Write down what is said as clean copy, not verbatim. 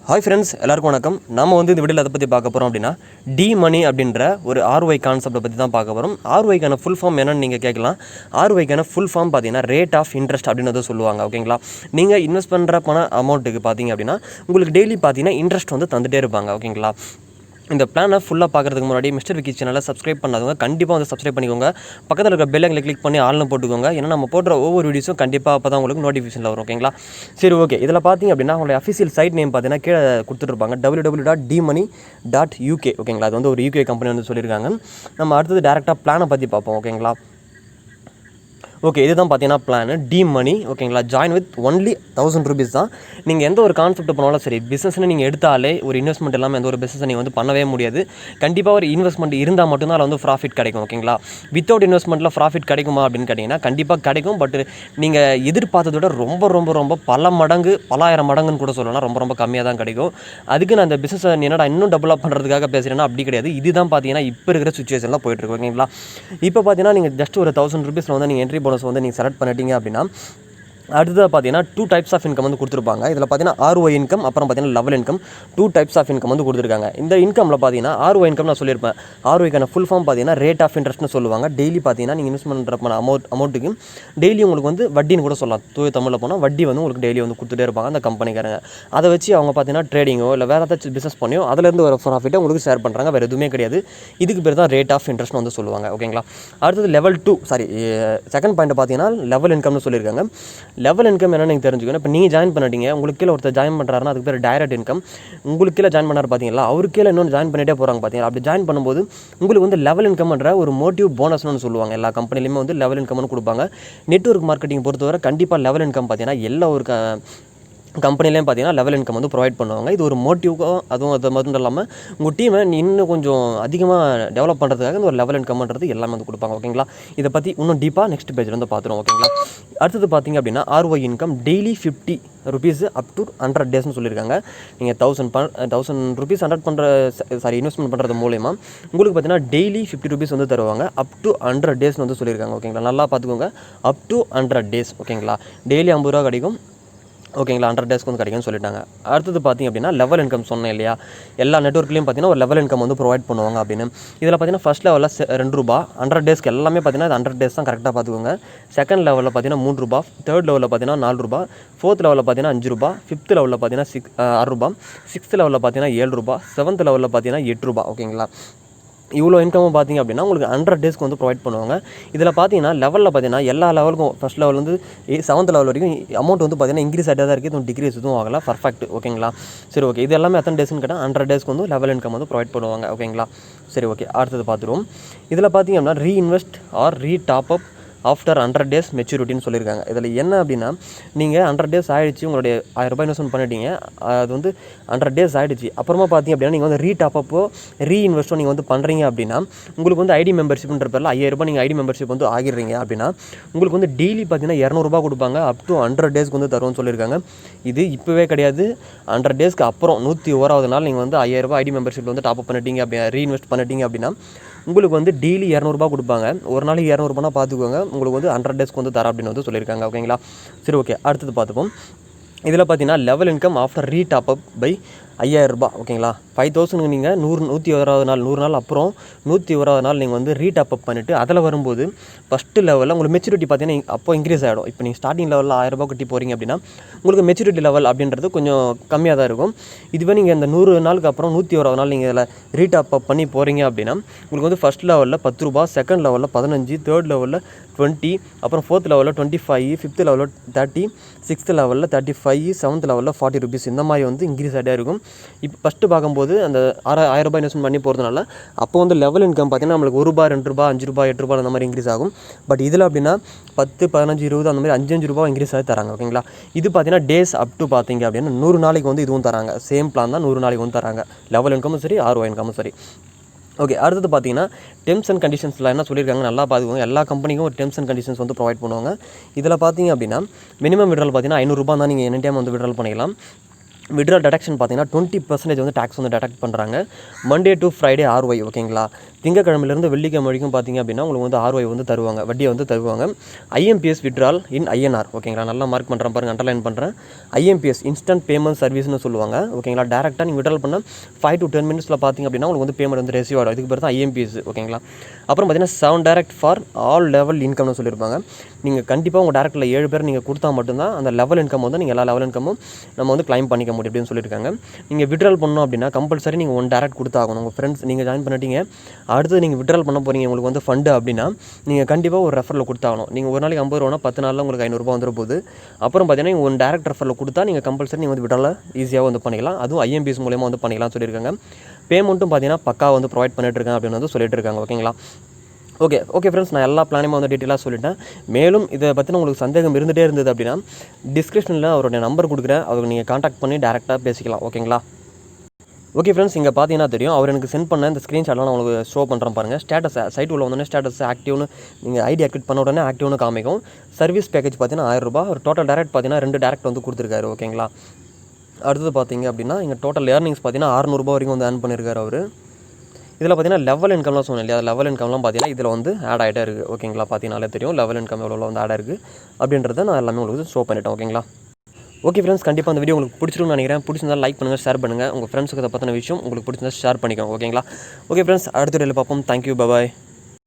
Hi friends, எல்லாருக்கும் வணக்கம். நம்ம இந்த வீடியோவில் அதை பற்றி பார்க்க போகிறோம் அப்படின்னா மணி அப்படின்ற ஒரு ஆர்ஒய் கான்செப்டை பற்றி தான் பார்க்க போகிறோம். ஆர்ஒய்க்கான ஃபுல் ஃபார்ம் என்னன்னு நீங்கள் கேட்கலாம். ஆர்ஒய்க்கான ஃபுல் ஃபார்ம் பார்த்தீங்கன்னா ரேட் ஆஃப் இன்ட்ரெஸ்ட் அப்படின்னு சொல்லுவாங்க. ஓகேங்களா, நீங்கள் இன்வெஸ்ட் பண்ணுற அமௌண்ட்டுக்கு பார்த்தீங்க அப்படின்னா உங்களுக்கு டெய்லி பார்த்தீங்கன்னா இன்ட்ரெஸ்ட் தந்துகிட்டே இருப்பாங்க. ஓகேங்களா, இந்த பிளானை ஃபுல்லாக பார்க்குறதுக்கு முன்னாடி Mr.Vicky சேனலை சப்ஸ்கிரைப் பண்ணாதவங்க கண்டிப்பாக சப்ஸ்கிரைப் பண்ணிக்கோங்க. பக்கத்தில் இருக்க பெல் ஐக்கனை கிளிக் பண்ணி ஆல்னு போட்டுக்கோங்க. ஏன்னா நம்ம போடுற ஒவ்வொரு வீடியோஸும் கண்டிப்பாக அப்போ தான் உங்களுக்கு நோட்டிஃபிகேஷனில் வரும். ஓகேங்களா, சரி ஓகே. இதில் பார்த்தீங்க அப்படின்னா உங்களுடைய அஃபிஷியல் சைட் நேம் பார்த்தீங்கன்னா கீழே கொடுத்துருப்பாங்க, www.dmoney.uk. ஓகேங்களா, அது ஒரு யூகே கம்பெனி சொல்லியிருக்காங்க. நம்ம அடுத்தது டேரெக்டாக பிளானை பற்றி பார்ப்போம். ஓகேங்களா, ஓகே, இதுதான் பார்த்தீங்கன்னா பிளான் மணி. ஓகேங்களா, ஜாயின் வித் ஒன்லி 1000 rupees தான். நீங்கள் எந்த ஒரு கான்செப்ட் பண்ணாலும் சரி, பிஸ்னஸ்னு நீங்கள் எடுத்தாலே ஒரு இன்வெஸ்ட்மெண்ட் இல்லாமல் எந்த ஒரு பிஸ்னஸ் நீங்கள் பண்ணவே முடியாது. கண்டிப்பாக ஒரு இன்வெஸ்ட்மெண்ட் இருந்தால் மட்டும்தான் அதில் ப்ராஃபிட் கிடைக்கும். ஓகேங்களா, வித்தவுட் இன்வெஸ்ட்மெண்ட்டில் ப்ராஃபிட் கிடைக்குமா அப்படின்னு கேட்டிங்கன்னா கண்டிப்பாக கிடைக்கும். பட் நீங்கள் எதிர்பார்த்ததை விட ரொம்ப ரொம்ப ரொம்ப பல மடங்கு, பலாயிரம் மடங்குன்னு கூட சொல்லலாம், ரொம்ப ரொம்ப கம்மியாக தான் கிடைக்கும். அதுக்கு நான் அந்த பிஸ்னஸை என்னடா இன்னும் டெவலப் பண்ணுறதுக்காக பேசுகிறேன்னா அப்படி கிடையாது. இதுதான் பார்த்தீங்கன்னா இப்போ இருக்கிற சுச்சுவேஷனில் போயிட்டுருக்கு. ஓகேங்களா, இப்போ பார்த்தீங்கன்னா நீங்கள் ஜஸ்ட் ஒரு 1000 rupees நீங்கள் என்ட்ரி போனஸ் நீங்கள் செலக்ட் பண்ணிட்டீங்க அப்படின்னா அடுத்தது பார்த்தீங்கன்னா 2 types ஆஃப் இன்கம் கொடுத்துருப்பாங்க. இதில் பார்த்தீங்கன்னா ஆர்ஒய் இன்கம், அப்புறம் பார்த்தீங்கன்னா level income, 2 types of income கொடுத்துருக்காங்க. இந்த இன்கமில் பார்த்தீங்கன்னா ஆர்ஒய் இன்கம் நான் சொல்லியிருப்பேன். ஆர்ஒய்க்கான ஃபுல் ஃபார்ம் பார்த்தீங்கன்னா ரேட் ஆஃப் இன்ட்ரெஸ்ட்னு சொல்லுவாங்க. டெய்லி பார்த்தீங்கன்னா நீங்கள் இன்வெஸ்ட் பண்ணுற அமௌண்ட்டுக்கு டெய்லி உங்களுக்கு வட்டின்னு கூட சொல்லலாம். தூய தமிழில் போனால் வட்டி உங்களுக்கு டெய்லி கொடுத்துட்டே இருப்பாங்க அந்த கம்பெனிக்காரங்க. அதை வச்சு அவங்க பார்த்தீங்கன்னா ட்ரேடிங்கோ இல்லை வேறு ஏதாச்சும் பிஸ்னஸ் பண்ணியோ அதிலேருந்து ஒரு ப்ராஃபிட்டை உங்களுக்கு ஷேர் பண்ணுறாங்க. வேறு எதுவுமே கிடையாது. இதுக்கு பேர் தான் ரேட் ஆஃப் இன்ட்ரெஸ்ட்னு சொல்லுவாங்க. ஓகேங்களா, அடுத்தது லெவல் 2, செகண்ட் பாயிண்ட் பார்த்தீங்கன்னா லெவல் இன்கம்னு சொல்லியிருக்காங்க. லெவல் இன்கம் என்னன்னு நீங்கள் தெரிஞ்சுக்கணும். இப்போ நீங்கள் ஜாயின் பண்ணிட்டீங்க, உங்களுக்கு கீழே ஒருத்தர் ஜாயின் பண்ணுறாருன்னா அதுக்கு பேர் டைரக்ட் இன்கம். உங்களுக்கு கீழே ஜாயின் பண்ணார் பார்த்தீங்களா, அவருக்கு கீழே இன்னொன்று ஜாயின் பண்ணிட்டே போகிறாங்க பார்த்தீங்களா. அப்படி ஜாயின் பண்ணும்போது உங்களுக்கு லெவல் இன்கம்ன்ற ஒரு மோட்டிவ் போனஸ்னு சொல்லுவாங்க. எல்லா கம்பெனிலையுமே லெவல் இன்கம்னு கொடுப்பாங்க. நெட்வொர்க் மார்க்கெட்டிங் பொறுத்தவரை கண்டிப்பாக லெவல் இன்கம் பார்த்தீங்கன்னா எல்லா ஒரு கம்பெனிலையும் பார்த்தீங்கன்னா லெவல் இன்கம் ப்ரொவைட் பண்ணுவாங்க. இது ஒரு மோட்டிவ்க்கும் அதுவும் அது மட்டும் இல்லாமல் உங்கள் டீமை இன்னும் கொஞ்சம் அதிகமாக டெவலப் பண்ணுறதுக்காக இந்த ஒரு லெவல் இன்கம்ன்றது எல்லாமே கொடுப்பாங்க. ஓகேங்களா, இதை பற்றி இன்னும் டீப்பாக நெக்ஸ்ட் பேஜில் பார்த்துருவோம். ஓகேங்களா, அடுத்தது பார்த்தீங்க அப்படின்னா RY income daily 50 rupees up to 100 daysனு சொல்லியிருக்காங்க. நீங்கள் 1000 rupees இன்வெஸ்ட்மெண்ட் பண்ணுறது மூலயமா உங்களுக்கு பார்த்தீங்கன்னா டெய்லி 50 rupees தருவாங்க. அப் டு 100 daysனு சொல்லியிருக்காங்க. ஓகேங்களா, நல்லா பார்த்துக்கோங்க, அப் டு 100 days. ஓகேங்களா, டெய்லி 50 ரூபா கிடைக்கும். ஓகேங்களா, 100 days கிடைக்கும்னு சொல்லிட்டாங்க. அடுத்தது பார்த்திங்க அப்படின்னா லெவல் இன்கம் சொன்னேன் இல்லையா, எல்லா நெட்வொர்க்லேயும் பார்த்தீங்கன்னா ஒரு லெவல் இன்கம் ப்ரொவைட் பண்ணுவாங்க அப்படின்னு. இதில் பார்த்தீங்கன்னா ஃபஸ்ட் லெவலில் 2 ரூபா, 100 daysக்கு எல்லாமே பார்த்தீங்கன்னா 100 days தான் கரெக்டாக பார்த்துக்கோங்க. செகண்ட் லெவலில் பார்த்தீங்கன்னா 3 ரூபா, தேர்ட் லெவலில் பார்த்தீங்கன்னா 4 ரூபா, ஃபோர்த் லெவலில் பார்த்தீங்கன்னா 5 ரூபா, ஃபிஃப்த் லெவலில் பார்த்தீங்கன்னா 6 ரூபா, சிக்ஸ்த் லெவலில் பார்த்தீங்கன்னா 7 ரூபா, செவன்த் லெவலில் பார்த்தீங்கன்னா 8 ரூபா. ஓகேங்களா, இவ்வளோ இன்கம் பார்த்தீங்க அப்படின்னா உங்களுக்கு 100 daysக்கு ப்ரொவைட் பண்ணுவாங்க. இதில் பார்த்தீங்கன்னா லெவலில் பார்த்தீங்கன்னா எல்லா லெவலுக்கும் ஃபஸ்ட் லெவல் செவன்த் லெவல் வரைக்கும் அமௌண்ட் பார்த்தீங்கன்னா இன்க்ரீஸ் ஆகிட்டே தான் இருக்குது. இதுவும் டிக்ரீஸ் எதுவும் ஆகலை. பர்ஃபெக்ட். ஓகேங்களா, சரி ஓகே. இது எல்லாமே எத்தனை டேஸ்ன்னு கேட்டால் 100 daysக்கு லெவல் இன்கம் ப்ரொவைட் பண்ணுவாங்க. ஓகேங்களா, சரி ஓகே. அடுத்தது பார்த்துருவோம். இதில் பார்த்தீங்க அப்படின்னா reinvest or top up after 100 days மெச்சூரிட்டின்னு சொல்லியிருக்காங்க. இதில் என்ன அப்படின்னா நீங்கள் 100 days ஆகிடுச்சு, உங்களுடைய 1000 ரூபாய் இன்வெஸ்ட்மெண்ட் பண்ணிட்டீங்க, அது 100 days ஆகிடுச்சு. அப்புறமா பார்த்தீங்க அப்படின்னா நீங்கள் டாப் அப்போ ரீஇன்வெஸ்ட்டோ நீங்கள் பண்ணுறீங்க அப்படின்னா உங்களுக்கு ஐடி மெம்பர்ஷிப்ன்ற பேரில் 5000 ரூபாய் நீங்கள் ஐடி மெம்பர்ஷிப் ஆகிடுறீங்க அப்படின்னா உங்களுக்கு டெய்லி பார்த்தீங்கன்னா 200 ரூபாய் கொடுப்பாங்க. அப் டு 100 daysக்கு தருவோம்னு சொல்லியிருக்காங்க. இது இப்போவே கிடையாது, 100 daysக்கு அப்புறம் 101வது நாள் நீங்கள் 5000 ரூபாய் ஐடி மெம்பர்ஷிப் டாப் அப் பண்ணிட்டீங்க அப்படின்னா, ரீஇன்வெஸ்ட் பண்ணிட்டீங்க அப்படின்னா உங்களுக்கு டெய்லி 200 ரூபாய் கொடுப்பாங்க. ஒரு நாளைக்கு 200 ரூபாய்னா பார்த்துக்கோங்க, உங்களுக்கு 100 daysக்கு தர அப்படின்னு சொல்லியிருக்காங்க. ஓகேங்களா, சரி ஓகே. அடுத்தது பார்த்துப்போம். இதில் பார்த்தீங்கன்னா level income after top up by 5000 ரூபாய். ஓகேங்களா, 5000 நீங்கள் 101வது நாள் 100 நாள் அப்புறம் 101வது நாள் நீங்கள் டாப் அப் பண்ணிவிட்டு அதில் வரும்போது ஃபஸ்ட்டு லெவலில் உங்களுக்கு மெச்சூரிட்டி பார்த்தீங்கன்னா அப்போ இன்க்ரீஸ் ஆகிடும். இப்போ நீங்கள் ஸ்டார்டிங் லெவலில் 1000 ரூபாய் கட்டி போகிறீங்க அப்படின்னா உங்களுக்கு மெச்சூரிட்டி லெவல் அப்படின்றது கொஞ்சம் கம்மியாக தான் இருக்கும். இதுவே நீங்கள் இந்த 100 நாளுக்கு அப்புறம் 101வது நாள் நீங்கள் இதில் டாப் அப் பண்ணி போகிறீங்க அப்படின்னா உங்களுக்கு ஃபஸ்ட் லெவலில் 10 ரூபா, செகண்ட் லெவலில் 15, தேர்ட் லெவலில் 20, அப்புறம் ஃபோர்த் லெவலில் 25, ஃபிஃப்த் லெவலில் 30, சிக்ஸ்த் லெவலில் 35, செவன்த் லெவலில் 40 rupees இந்த மாதிரி இன்க்ரீஸ் ஆகிட்டே இருக்கும். இப்போ ஃபஸ்ட்டு பார்க்கும்போது அந்த 1000 ரூபாய் இன்வெஸ்ட்மெண்ட் பண்ணி போகிறதுனால அப்போ லெவல் இன்கம் பார்த்தீங்கன்னா நம்மளுக்கு 1 ரூபா, 2 ரூபா, 5 ரூபா, 8 ரூபா அந்த மாதிரி இன்க்ரீஸ் ஆகும். பட் இதில் அப்படின்னா 10, 15, 20 அந்த மாதிரி 5 ரூபா இன்க்ரீஸ் ஆகி தராங்க. ஓகேங்களா, இது பார்த்தீங்கன்னா டேஸ் அப் டு பார்த்தீங்க அப்படின்னா 100 நாளைக்கு இதுவும் தராங்க. சேம் பிளான் தான், 100 நாளைக்கு தராங்க. லெவல் இன்கமும் சரி, ஆர்ஒய் இன்கமும் சரி. ஓகே, அடுத்தது பார்த்தீங்கன்னா டெர்ம்ஸ் அண்ட் கண்டிஷன்ஸில் என்ன சொல்லியிருக்காங்க நல்லா பார்த்துக்கோங்க. எல்லா கம்பெனிக்கும் ஒரு டெர்ம்ஸ் அண்ட் கண்டிஷன்ஸ் ப்ரொவைட் பண்ணுவாங்க. இதில் பார்த்தீங்க அப்படின்னா மினிமம் விட்ரால் பார்த்தீங்கன்னா 500 ரூபா தான் நீங்கள் எனி டைம் விட்ரால் பண்ணிக்கலாம். விட்ரால் டெடக்ஷன் பார்த்தீங்கன்னா 20% வந்து டேக்ஸ் வந்து டெடக்ட் பண்ணுறாங்க. மண்டே டு ஃப்ரைடே ROI ஓகேங்களா. திங்கக்கிழமையிலேருந்து வெள்ளிக்கிழமை வரைக்கும் பார்த்தீங்க அப்படின்னா உங்களுக்கு வந்து ROI வந்து தருவாங்க, வட்டியை வந்து தருவாங்க. IMPS விட்ரால் இன் INR ஓகேங்களா. நல்லா மார்க் பண்ணுறேன் பாருங்கள், அண்டர்லைன் பண்ணுறேன். IMPS இன்ஸ்டன்ட் பேமெண்ட் சர்வீஸ்னு சொல்லுவாங்க ஓகேங்களா. டேரெக்டாக நீங்கள் விட்ரால் பண்ண 5 to 10 minutes பார்த்தீங்க அப்படின்னா உங்களுக்கு வந்து பேமெண்ட் வந்து ரிசீவ் ஆகும். இதுக்கு பேர் தான் IMPS ஓகேங்களா. அப்புறம் பார்த்தீங்கன்னா 7 டேரக்ட் ஃபார் ஆல் லெவல் இன்கம்னு சொல்லியிருப்பாங்க. நீங்கள் கண்டிப்பாக உங்கள் டேரக்டில் 7 பேர் நீங்கள் கொடுத்தா மட்டும்தான் அந்த லெவல் இன்கம் வந்து நீங்கள் எல்லா லெவல் இன்கமும் நம்ம வந்து கிளைம் பண்ணிக்க முடியும் அப்படின்னு சொல்லியிருக்காங்க. நீங்கள் விட்ரால் பண்ணணும் அப்படின்னா கம்பல்சரி நீங்கள் 1 டேரக்ட் கொடுத்தாகணும். உங்கள் ஃப்ரெண்ட்ஸ் நீங்கள் ஜாயின் பண்ணிட்டீங்க, அடுத்து நீங்கள் விட்ரால் பண்ண போகிறீங்க, உங்களுக்கு வந்து ஃபண்டு அப்படின்னா நீங்கள் கண்டிப்பாக ஒரு ரெஃபரில் கொடுத்தாகணும். நீங்கள் ஒரு நாளைக்கு 50 ரூபா 10 நாளில் உங்களுக்கு 500 ரூபா வந்துட போகுது. அப்புறம் பார்த்தீங்கன்னா நீங்கள் 1 டேரக்ட் ரெஃபரில் கொடுத்தா நீங்கள் கம்பல்சரி நீங்கள் வந்து விட்ரால் ஈஸியாக வந்து பண்ணிக்கலாம். அதுவும் IMPS மூலமாக வந்து பண்ணிக்கலாம்னு சொல்லியிருக்காங்க. பேமெண்ட்டும் பார்த்தீங்கன்னா பக்கா வந்து ப்ரொவைட் பண்ணிட்டு இருக்கேன் அப்படின்னு வந்து சொல்லிட்டு இருக்காங்க ஓகேங்களா. ஓகே ஃப்ரெண்ட்ஸ், நான் எல்லா பிளானையும் வந்து டீட்டெயிலாக சொல்லிட்டேன். மேலும் இதை பற்றின உங்களுக்கு சந்தேகம் இருந்துகிட்டே இருந்தது அப்படின்னா டிஸ்கிரிப்ஷனில் அவருடைய நம்பர் கொடுக்குறேன், அவருக்கு நீங்கள் காண்டாக்ட் பண்ணி டேரெக்டாக பேசிக்கலாம் ஓகேங்களா. ஓகே ஃப்ரெண்ட்ஸ், இங்கே பார்த்தீங்கன்னா தெரியும், அவர் எனக்கு சென்ட் பண்ண இந்த ஸ்க்ரீன்ஷாட்லாம் நான் உங்களுக்கு ஷோ பண்ணுறேன் பாருங்கள். ஸ்டேட்டஸ் சைட் உள்ள வந்தோடனே ஸ்டேட்டஸ் ஆக்டிவ்னு நீங்கள் ஐடி ஆக்டிவேட் பண்ண உடனே ஆக்டிவ்னு காமிக்கும். சர்வீஸ் பேக்கேஜ் பார்த்தீங்கன்னா 1000 ரூபா. ஒரு டோட்டல் டேரக்ட் பார்த்தீங்கன்னா 2 டேரக்ட் வந்து கொடுத்துருக்காரு ஓகேங்களா. அடுத்தது பார்த்தீங்க அப்படின்னா இங்கே டோட்டல் ஏர்னிங்ஸ் பார்த்தீங்கன்னா 600 ரூபா வரைக்கும் வந்து ஏர்ன் பண்ணியிருக்காரு அவர். இதில் பார்த்தீங்கன்னா லெவல் இன்கம்லாம் சொன்னேன் இல்லையா, லெவல் இன்கம்லாம் பார்த்தீங்கன்னா இதில் வந்து ஆட் ஆகிட்டே இருக்குது ஓகேங்களா. பார்த்தீங்கனாலே தெரியும் லெவல் இன்கம் எவ்வளோ வந்து ஆட் ஆகிருக்கு அப்படின்றத நான் எல்லாமே உங்களுக்கு ஷோ பண்ணிட்டேன் ஓகேங்களா. ஓகே ஃப்ரெண்ட்ஸ், கண்டிப்பாக அந்த வீடியோ உங்களுக்கு பிடிச்சிருக்கும்னு நினைக்கிறேன். பிடிச்சிருந்தா லைக் பண்ணுங்கள், ஷேர் பண்ணுங்கள். உங்கள் ஃப்ரெண்ட்ஸுக்கு அதை பற்றின விஷயம் உங்களுக்கு பிடிச்சிருந்தா ஷேர் பண்ணிக்கோங்க ஓகேங்களா. ஓகே ஃப்ரெண்ட்ஸ், அடுத்த வீடியோவில் பார்ப்போம். தேங்க்யூ, பாய்.